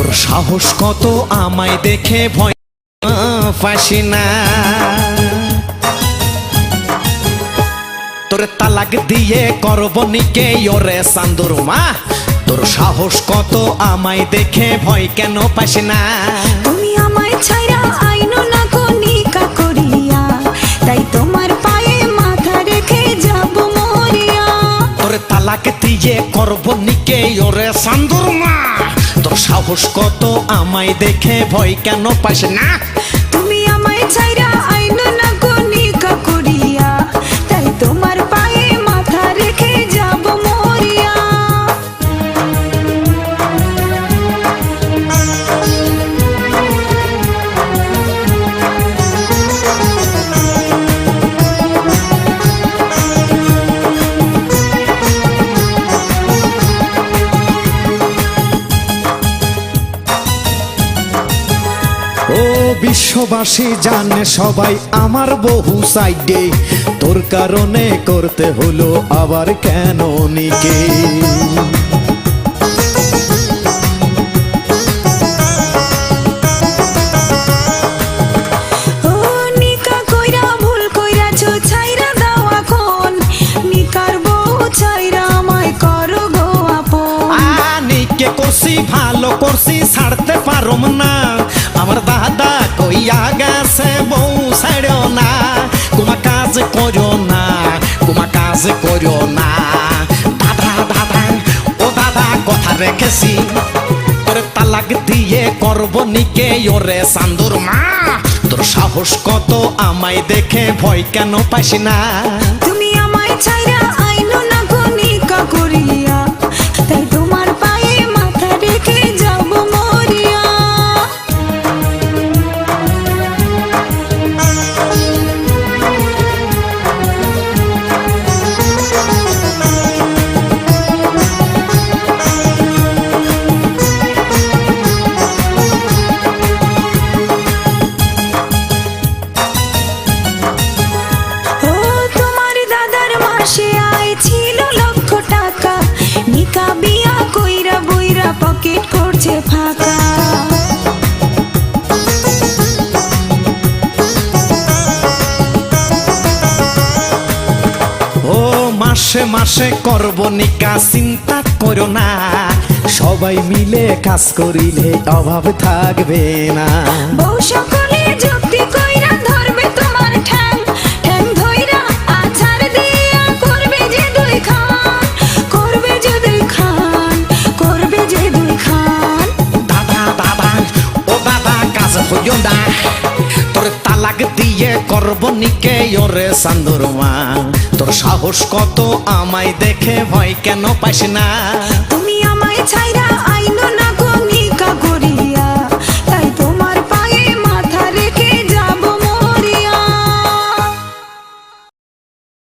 তোর সাহস কত আমায় দেখে ভয় পাসি না। তোর তালাক দিয়ে করব নিকে ওরে চান্দুর মা। তোর সাহস কত আমায় দেখে ভয় কেন পাসি না। তুমি আমায় ছাইরা আইনো না কনিকা করিয়া, তাই তোমার পায়ে মাথা রেখে যাব মরিয়া। তোর তালাক দিয়ে করব নিকে ওরে চান্দুর মা। তোর সাহস কত আমায় দেখে ভয় কেন পাসি না। তুমি আমায় ছাইরা আইনো না কনিকা করিয়া, তাই তোমার পায়ে মাথা রেখে যাব মরিয়া। ও বিশ্ববাসী জানে সবাই আমার বহু সাইডে, তোর কারণে করতে হলো আবার কেন নিকে। ও নিকা কইরা ভুল কইরাছো, ছাইরা দাও এখন। নিকার বউ ছাইরা আমায় করো গো আপন। নিকে করছি ভালো করছি ছাড়তে পারম না। আমার দাদা কইয়া গেছে বউ ছাড়ো না। কুমা কাজ করো না, কুমা কাজ করো না। দাদা দাদা ও দাদা কথা রেখেছি, তোর তালাক দিয়ে করব নিকে ওরে চান্দুর মা। তোর সাহস কত আমায় দেখে ভয় কেন পাইস না। তুমি আমায় ছাইরা আইনো না কনিকা করিয়া, তাই তোমার পায়ে মাথা রেখে যাব মরিয়া। ও তোমার দাদার মাসে আয় ছিল লক্ষ টাকা, নিকা বিয়া কইরা বইরা পকেট করছে ফাঁকা। ও মাসে মাসে করব নিকা চিন্তা করো না। সবাই মিলে কাজ করিলে অভাব থাকবে না। বউ সকলে যুক্তি কইরা ধরবে তোমার ঠ্যাং, ঠ্যাং ধইরা আছাড় দিয়া করবে যে দুই খান, করবে যে দুই খান, করবে যে দুই খান। দাদা দাদা ও দাদা কাজ হইও না। তোর তালাক দিয়ে করব নিকে ওরে চান্দুর মা। তোর সাহস কত আমায় দেখে ভয় কেন পাইস না। তুমি আমায় ছাই